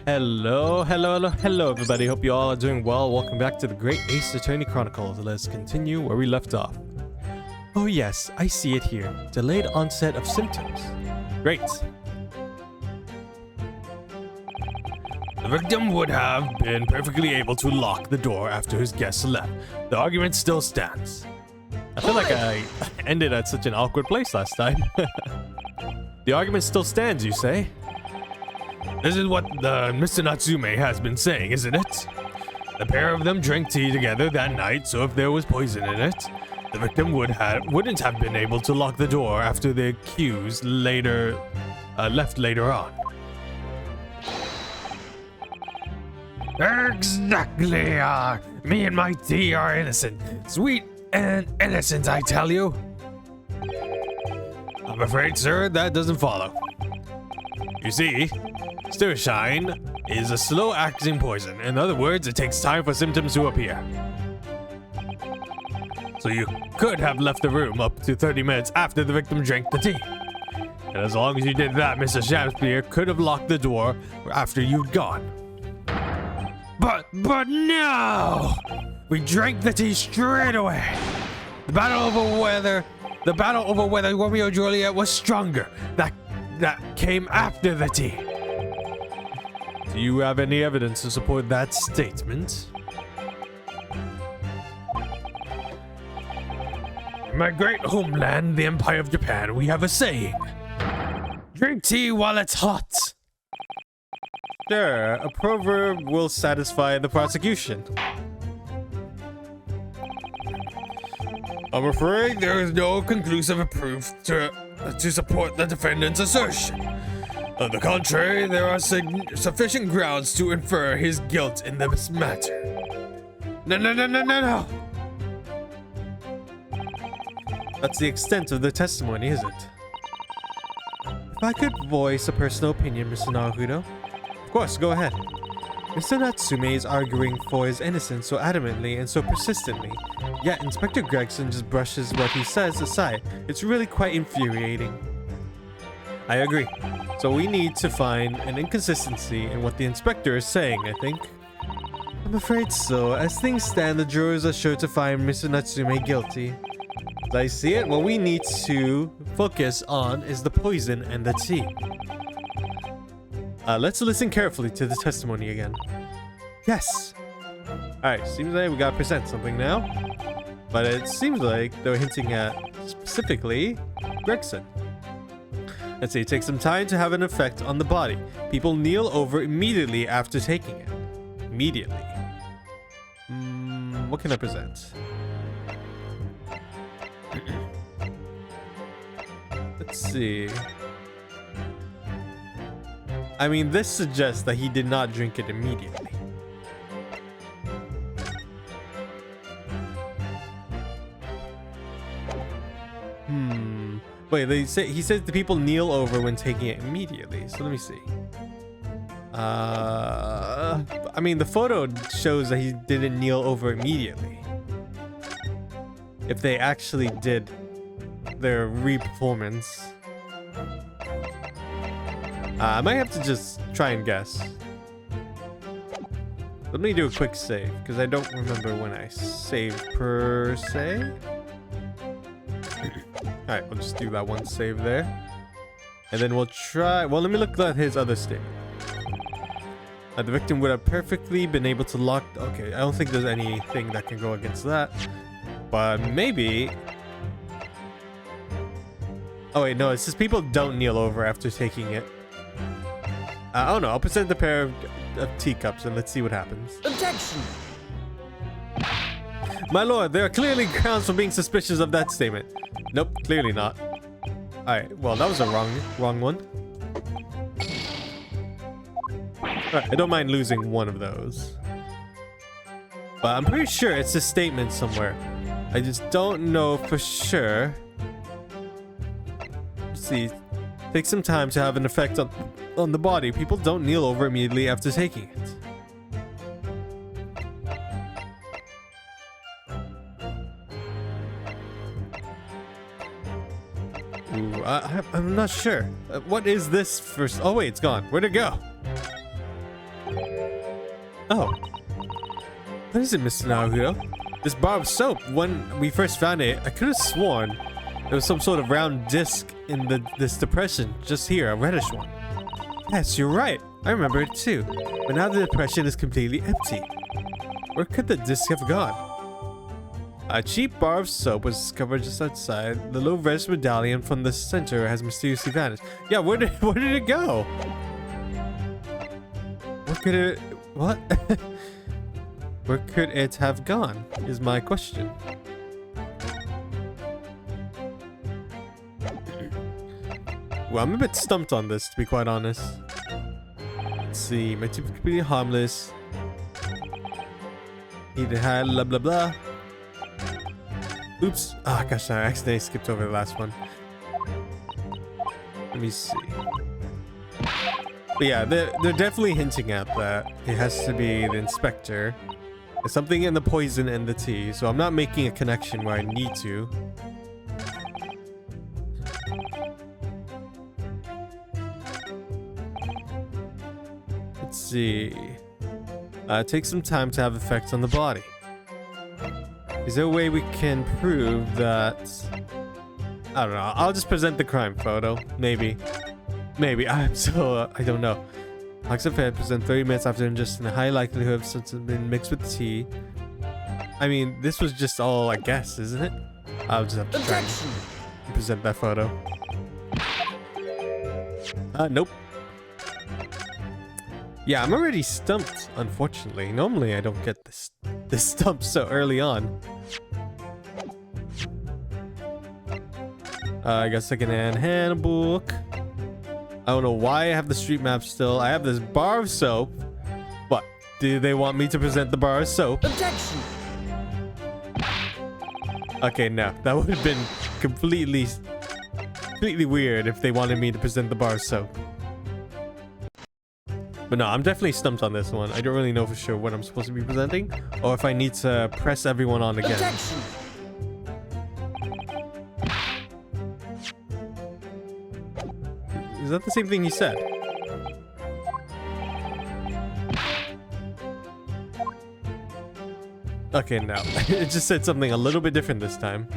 Hello, everybody. Hope you all are doing well. Welcome back to the Great Ace Attorney Chronicles. Let's continue where we left off. Oh yes, I see it here. Delayed onset of symptoms. Great. The victim would have been perfectly able to lock the door after his guests left. The argument still stands. I feel like I ended at such an awkward place last time. The argument still stands, you say? This is what Mr. Natsume has been saying, isn't it? The pair of them drank tea together that night, so if there was poison in it, the victim wouldn't have been able to lock the door after the accused left later on. Exactly. Me and my tea are innocent. Sweet and innocent, I tell you. I'm afraid, sir, that doesn't follow. You see, Stirshine is a slow-acting poison. In other words, it takes time for symptoms to appear. So you could have left the room up to 30 minutes after the victim drank the tea. And as long as you did that, Mr. SHAMSPEARE could have locked the door after you'd gone. But no! We drank the tea straight away. The battle over whether Romeo and Juliet was stronger. That came after the tea. Do you have any evidence to support that statement? In my great homeland, the Empire of Japan, we have a saying. Drink tea while it's hot. Sure, a proverb will satisfy the prosecution. I'm afraid there is no conclusive proof to support the defendant's assertion. On the contrary, there are sufficient grounds to infer his guilt in this matter. No. That's the extent of the testimony, is it? If I could voice a personal opinion, Mr. Naruto. Of course, go ahead. Mr. Natsume is arguing for his innocence so adamantly and so persistently, yet Inspector Gregson just brushes what he says aside. It's really quite infuriating. I agree. So we need to find an inconsistency in what the inspector is saying, I think. I'm afraid so. As things stand, the jurors are sure to find Mr. Natsume guilty. As I see it, what we need to focus on is the poison and the tea. Let's listen carefully to the testimony again. Yes. Alright, seems like we gotta present something now. But it seems like they're hinting at, specifically, Gregson. Let's see, it takes some time to have an effect on the body. People kneel over immediately after taking it. Immediately. What can I present? Let's see. I mean, this suggests that he did not drink it immediately. Wait, he says the people kneel over when taking it immediately. So let me see. I mean, the photo shows that he didn't kneel over immediately. If they actually did their re-performance. I might have to just try and guess. Let me do a quick save, because I don't remember when I saved per se. Alright, we'll just do that one save there. And then we'll try... Well, let me look at his other statement. The victim would have perfectly been able to lock... Okay, I don't think there's anything that can go against that. But maybe... Oh wait, no, it says people don't kneel over after taking it. I don't know, I'll present the pair of teacups and let's see what happens. Objection! My lord, there are clearly grounds for being suspicious of that statement. Nope, clearly not. Alright, well, that was a wrong one. Alright, I don't mind losing one of those. But I'm pretty sure it's a statement somewhere. I just don't know for sure. Let's see. Take some time to have an effect on the body. People don't kneel over immediately after taking it. Ooh, I'm not sure. What is this first? Oh wait, it's gone. Where'd it go? Oh. What is it, Mr. Naruto? This bar of soap, when we first found it, I could have sworn there was some sort of round disc in this depression, just here, a reddish one. Yes, you're right. I remember it too. But now the depression is completely empty. Where could the disc have gone? A cheap bar of soap was discovered just outside. The little reddish medallion from the center has mysteriously vanished. Yeah, where did it go? What could it... What? Where could it have gone, is my question. Well, I'm a bit stumped on this, to be quite honest. Let's see. My tip is completely harmless. Either had blah blah blah. Oops. Ah, gosh, I accidentally skipped over the last one. Let me see. But yeah, they're definitely hinting at that. It has to be the inspector. There's something in the poison and the tea, so I'm not making a connection where I need to. Let's see. It takes some time to have effects on the body. Is there a way we can prove that... I don't know. I'll just present the crime photo. Maybe. Maybe. I don't know. Oxyfed present 30 minutes after ingesting, a high likelihood of something been mixed with tea. I mean, this was just all a guess, isn't it? I'll just have to try and present that photo. Nope. Yeah, I'm already stumped, unfortunately. Normally, I don't get this stumped so early on. I got second-hand handbook. I don't know why I have the street map still. I have this bar of soap. What? Do they want me to present the bar of soap? Objection! Okay, no. That would have been completely weird if they wanted me to present the bar of soap. But no, I'm definitely stumped on this one. I don't really know for sure what I'm supposed to be presenting, or if I need to press everyone on again. Objection! Is that the same thing he said? Okay, no. It just said something a little bit different this time.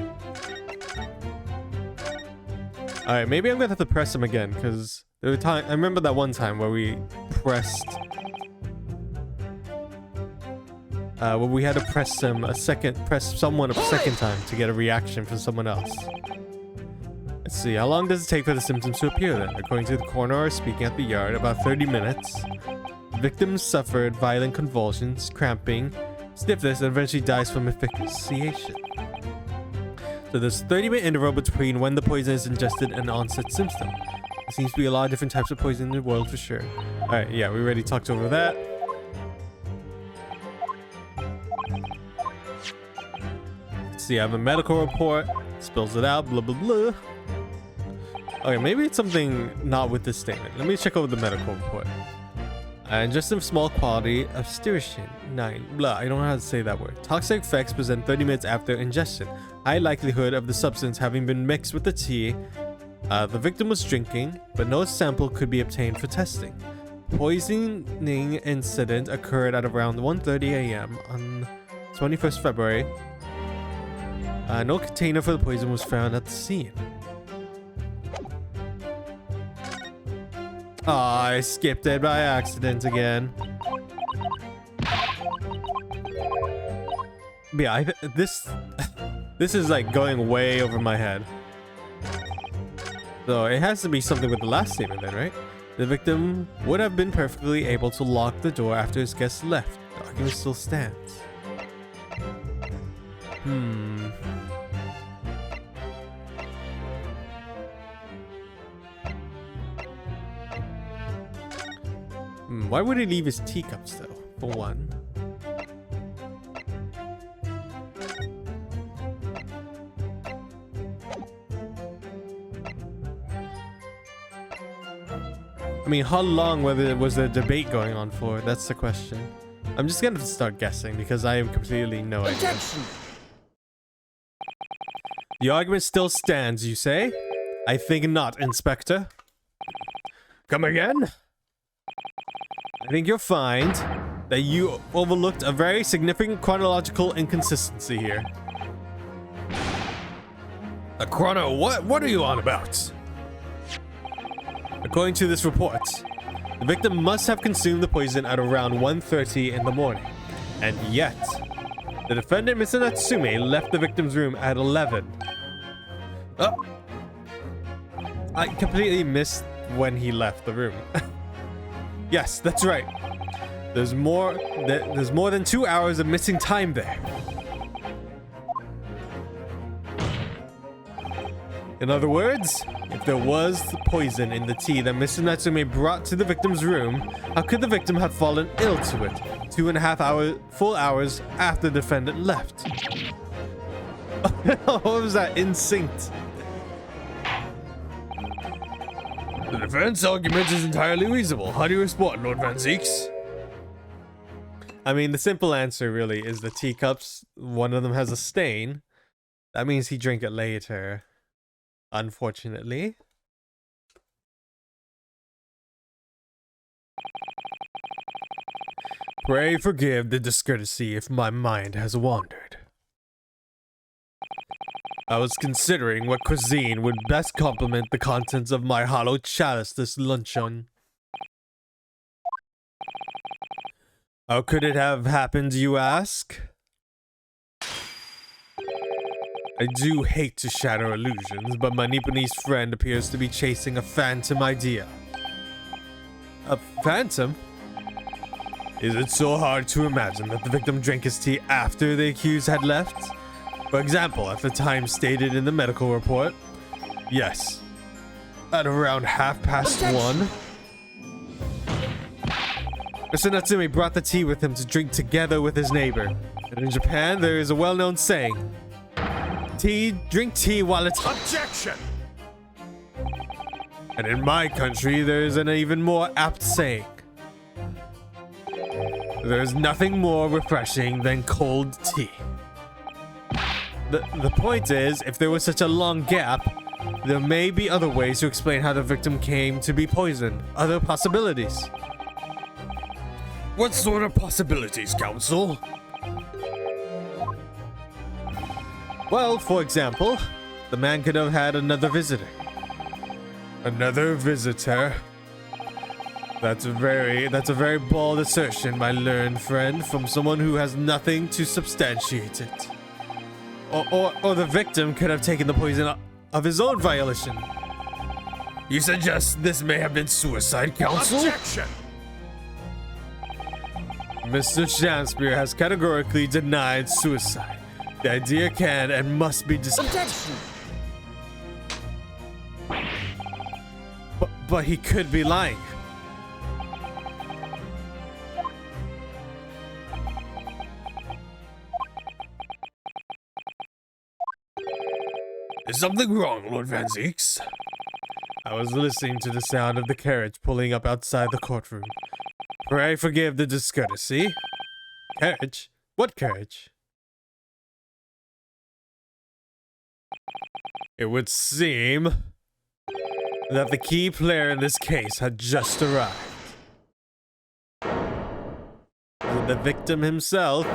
Alright, maybe I'm gonna have to press him again, because there were I remember that one time where we pressed... where we had to press someone a second time to get a reaction from someone else. Let's see, how long does it take for the symptoms to appear then? According to the coroner speaking at the yard, about 30 minutes. Victims suffered violent convulsions, cramping, stiffness, and eventually dies from asphyxiation. So there's a 30-minute interval between when the poison is ingested and onset symptom. There seems to be a lot of different types of poison in the world for sure. Alright, yeah, we already talked over that. Let's see, I have a medical report. Spells it out, blah blah blah. Okay, maybe it's something not with this statement. Let me check over the medical report. Just a small quantity of stearin, 9. Blah, I don't know how to say that word. Toxic effects present 30 minutes after ingestion. High likelihood of the substance having been mixed with the tea. The victim was drinking, but no sample could be obtained for testing. Poisoning incident occurred at around 1:30 a.m. on 21st February. No container for the poison was found at the scene. Aw, I skipped it by accident again. But yeah, this is like going way over my head. So it has to be something with the last statement then, right? The victim would have been perfectly able to lock the door after his guests left. The argument still stands. Why would he leave his teacups though, for one? I mean, how long was the debate going on for? That's the question. I'm just gonna start guessing because I have completely no idea. Objection! The argument still stands, you say? I think not, Inspector. Come again? I think you'll find that you overlooked a very significant chronological inconsistency here. A chrono? What are you on about? According to this report, the victim must have consumed the poison at around 1:30 in the morning. And yet, the defendant, Mr. Natsume, left the victim's room at 11. Oh! I completely missed when he left the room. Yes, that's right. There's more than 2 hours of missing time there. In other words, if there was poison in the tea that Mr. Natsume brought to the victim's room, how could the victim have fallen ill to it 2.5 full hours after the defendant left? What was that? Instinct. The defense argument is entirely reasonable. How do you respond, Lord Van Zeeks? I mean, the simple answer really is the teacups. One of them has a stain. That means he drank it later. Unfortunately. Pray forgive the discourtesy if my mind has wandered. I was considering what cuisine would best complement the contents of my hollow chalice this luncheon. How could it have happened, you ask? I do hate to shatter illusions, but my Nipponese friend appears to be chasing a phantom idea. A phantom? Is it so hard to imagine that the victim drank his tea after the accused had left? For example, at the time stated in the medical report? Yes. At around 1:30. Mr. Natsume brought the tea with him to drink together with his neighbor. And in Japan, there is a well-known saying, drink tea while it's hot. Objection! And in my country, there's an even more apt saying. There's nothing more refreshing than cold tea. The point is, if there was such a long gap, there may be other ways to explain how the victim came to be poisoned. Other possibilities. What sort of possibilities, Counsel? Well, for example, the man could have had another visitor. Another visitor? That's a very bold assertion, my learned friend, from someone who has nothing to substantiate it. Or the victim could have taken the poison of his own violation. You suggest this may have been suicide, Counsel? Objection! Mr. SHAMSPEARE has categorically denied suicide. The idea can and must be dismissed. But he could be lying. Is something wrong, Lord Van Zeeks? I was listening to the sound of the carriage pulling up outside the courtroom. Pray forgive the discourtesy. Carriage? What carriage? It would seem that the key player in this case had just arrived. The victim himself.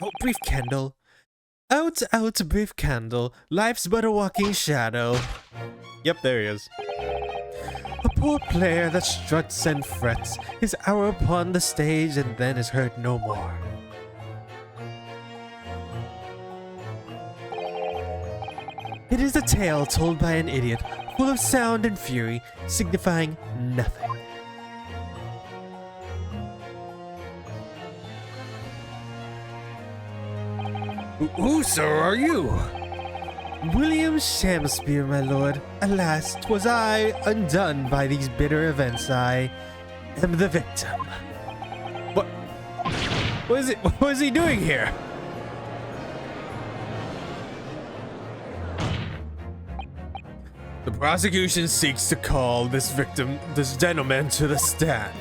Out, brief candle. Out, brief candle. Life's but a walking shadow. Yep, there he is. A poor player that struts and frets, his hour upon the stage and then is heard no more. It is a tale told by an idiot, full of sound and fury, signifying nothing. Who, sir, are you? William SHAMSPEARE, my lord. Alas, 'twas I, undone by these bitter events. I am the victim. What is he doing here? The prosecution seeks to call this gentleman to the stand.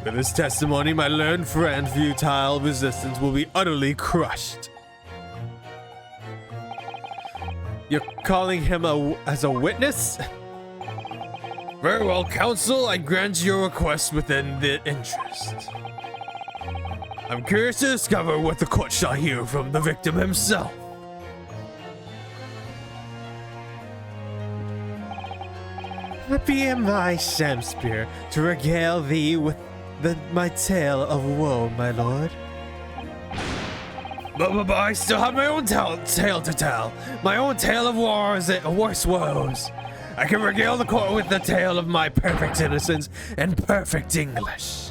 With his testimony, my learned friend, futile resistance will be utterly crushed. You're calling him as a witness? Very well, counsel. I grant your request within the interest. I'm curious to discover what the court shall hear from the victim himself. Happy am I, SHAMSPEARE, to regale thee with my tale of woe, my lord. But I still have my own tale to tell. My own tale of wars and worse woes. I can regale the court with the tale of my perfect innocence and perfect English.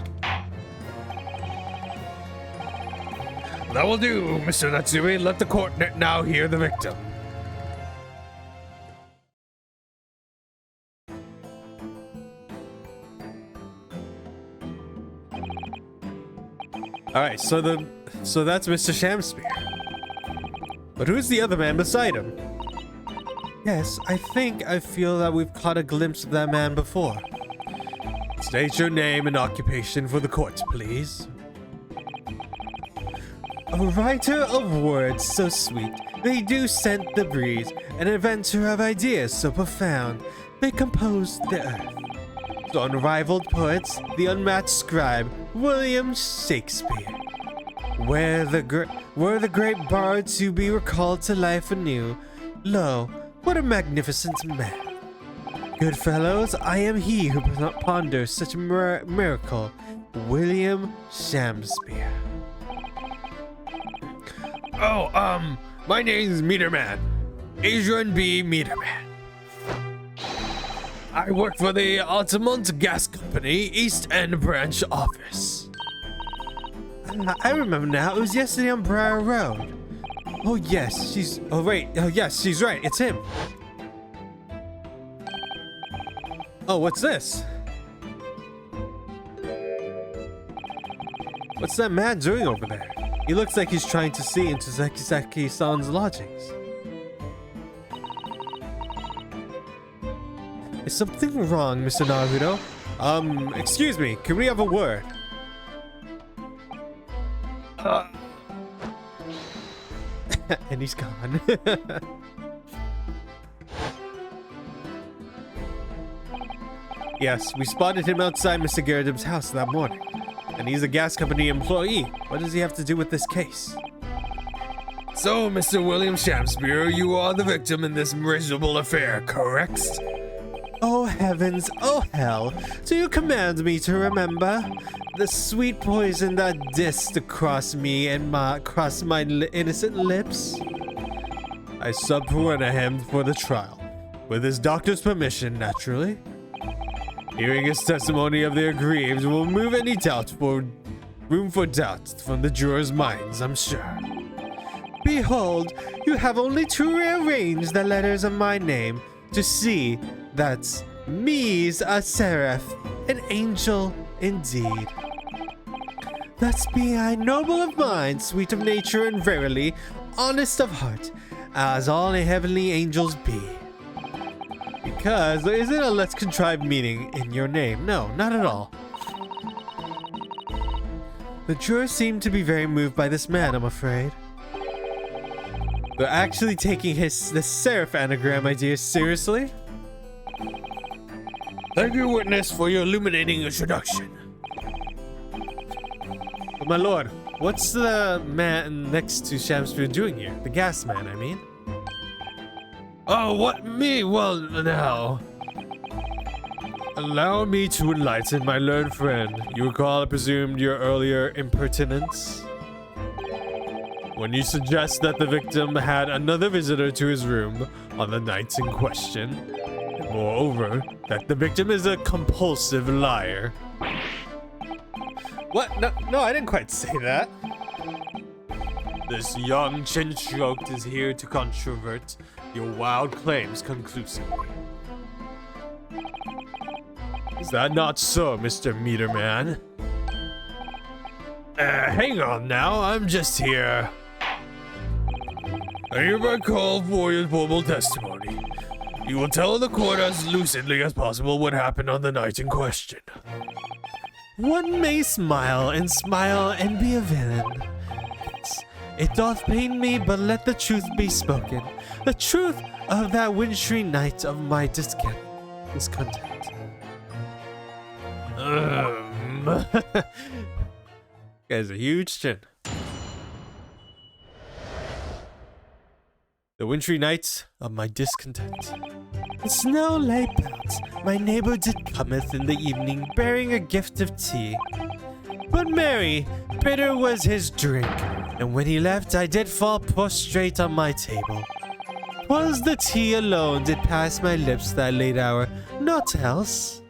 That will do, Mr. Natsume. Let the court now hear the victim. Alright, so that's Mr. SHAMSPEARE. But who's the other man beside him? Yes, I feel that we've caught a glimpse of that man before. State your name and occupation for the court, please. A writer of words so sweet, they do scent the breeze, an inventor of ideas so profound, they compose the earth. The unrivaled poets, the unmatched scribe, William Shakespeare. Were the great bard to be recalled to life anew, lo, what a magnificent man. Good fellows, I am he who ponders such a miracle, William SHAMSPEARE. Oh, my name's Meterman. Adrian B. Meterman. I work for the Altamont Gas Company, East End Branch Office. I remember now, it was yesterday on Briar Road. Oh yes, she's right, it's him. Oh, what's this? What's that man doing over there? He looks like he's trying to see into Seki-san's lodgings. Is something wrong, Mr. Naruto? Excuse me, can we have a word? And he's gone. Yes, we spotted him outside Mr. Garridim's house that morning. And he's a gas company employee. What does he have to do with this case? So, Mr. William SHAMSPEARE, you are the victim in this miserable affair, correct? Oh heavens, oh hell, do you command me to remember the sweet poison that dissed across me and across my innocent lips? I subpoena him for the trial, with his doctor's permission, naturally. Hearing his testimony of the aggrieved will remove any room for doubt from the jurors' minds, I'm sure. Behold, you have only to rearrange the letters of my name to see that's me's a seraph, an angel indeed. Thus be I noble of mind, sweet of nature, and verily honest of heart, as all heavenly angels be. Because there isn't a let's contrive meaning in your name. No, not at all. The jurors seem to be very moved by this man, I'm afraid. They're actually taking the seraph anagram idea seriously? Thank you, witness, for your illuminating introduction. But my lord, what's the man next to SHAMSPEARE doing here? The gas man, I mean. Oh, what, me? Well, now. Allow me to enlighten my learned friend. You recall, I presumed, your earlier impertinence? When you suggest that the victim had another visitor to his room on the night in question. Moreover, that the victim is a compulsive liar. What? No, I didn't quite say that. This young chin-stroked is here to controvert your wild claims conclusively. Is that not so, Mr. Meterman? Hang on now, I'm just here. I hereby call for your formal testimony. You will tell the court as lucidly as possible what happened on the night in question. One may smile and be a villain. It doth pain me, but let the truth be spoken. The truth of that wintry night of my discontent. Guy's a huge chin. The wintry night of my discontent. The snow lay about. My neighbor did cometh in the evening, bearing a gift of tea. But merry, bitter was his drink, and when he left, I did fall prostrate on my table. 'Twas the tea alone did pass my lips that late hour, naught else.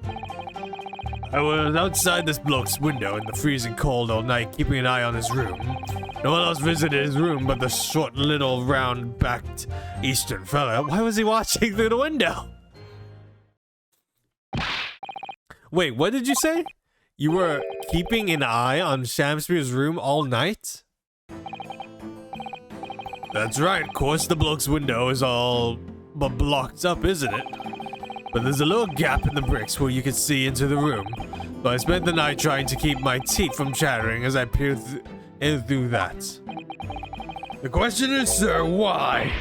I was outside this bloke's window in the freezing cold all night, keeping an eye on his room. No one else visited his room but the short, little, round-backed Eastern fella. Why was he watching through the window? Wait, what did you say? You were keeping an eye on SHAMSPEARE's room all night? That's right. Of course, the bloke's window is all blocked up, isn't it? But there's a little gap in the bricks where you can see into the room. So I spent the night trying to keep my teeth from chattering as I peered in through that. The question is, sir, why?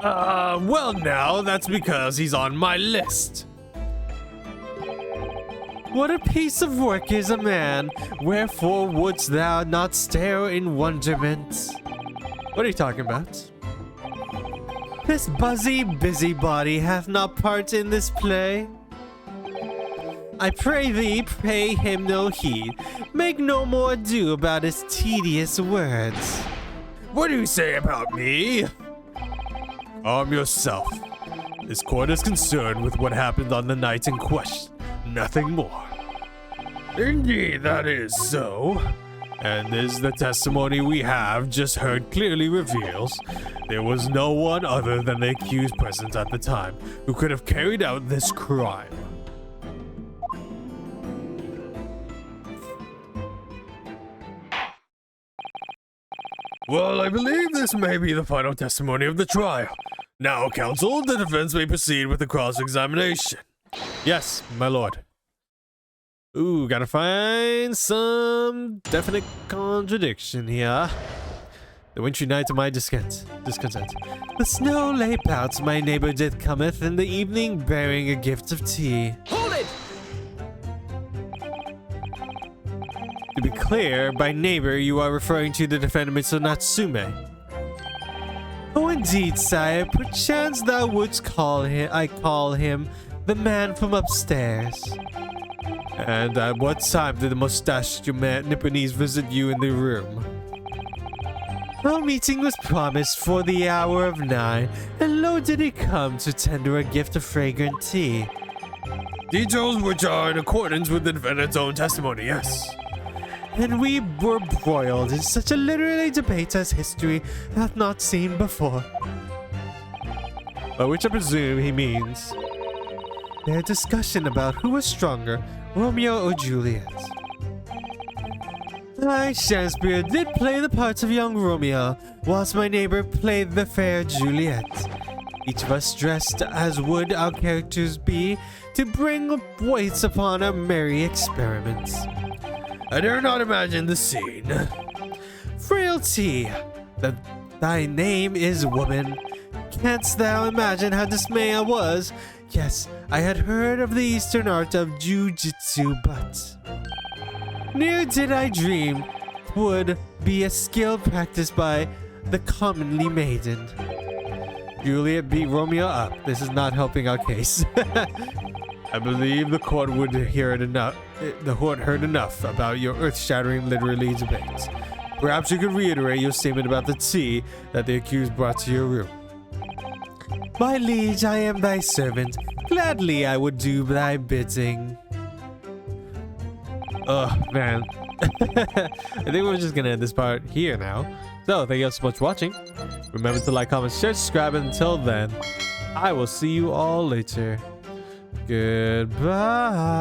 Well now, that's because he's on my list. What a piece of work is a man, wherefore wouldst thou not stare in wonderment? What are you talking about? This buzzy busybody hath not part in this play. I pray thee, pay him no heed. Make no more ado about his tedious words. What do you say about me? Arm yourself. This court is concerned with what happened on the night in question. Nothing more. Indeed, that is so. And as the testimony we have just heard clearly reveals, there was no one other than the accused present at the time who could have carried out this crime. Well, I believe this may be the final testimony of the trial. Now, counsel, the defense may proceed with the cross-examination. Yes, my lord. Ooh, gotta find some definite contradiction here. The wintry night of my discontent. The snow lay about, my neighbor did cometh in the evening, bearing a gift of tea. Hold it! To be clear, by neighbor, you are referring to the defendant Mr. Natsume. Oh, indeed, sire. Perchance thou wouldst call him the man from upstairs. And at what time did the mustached Nipponese visit you in the room? Our meeting was promised for the hour of 9, and lo did he come to tender a gift of fragrant tea. Details which are in accordance with the defendant's own testimony, yes. And we were broiled in such a literary debate as history hath not seen before. By which I presume he means their discussion about who was stronger, Romeo or Juliet. I, SHAMSPEARE, did play the part of young Romeo, whilst my neighbor played the fair Juliet. Each of us dressed as would our characters be, to bring weights upon our merry experiments. I dare not imagine the scene. Frailty, thy name is woman. Canst thou imagine how dismayed I was? Yes, I had heard of the Eastern art of Jiu-Jitsu, but ne'er did I dream 'twould be a skill practiced by the commonly maiden. Juliet beat Romeo up. This is not helping our case. I believe the court would hear it enough. The court heard enough about your earth-shattering literary debates. Perhaps you could reiterate your statement about the tea that the accused brought to your room. My liege, I am thy servant. Gladly I would do thy bidding. Oh, man. I think we're just gonna end this part here now. So, thank you all so much for watching. Remember to like, comment, share, subscribe, and until then, I will see you all later. Goodbye.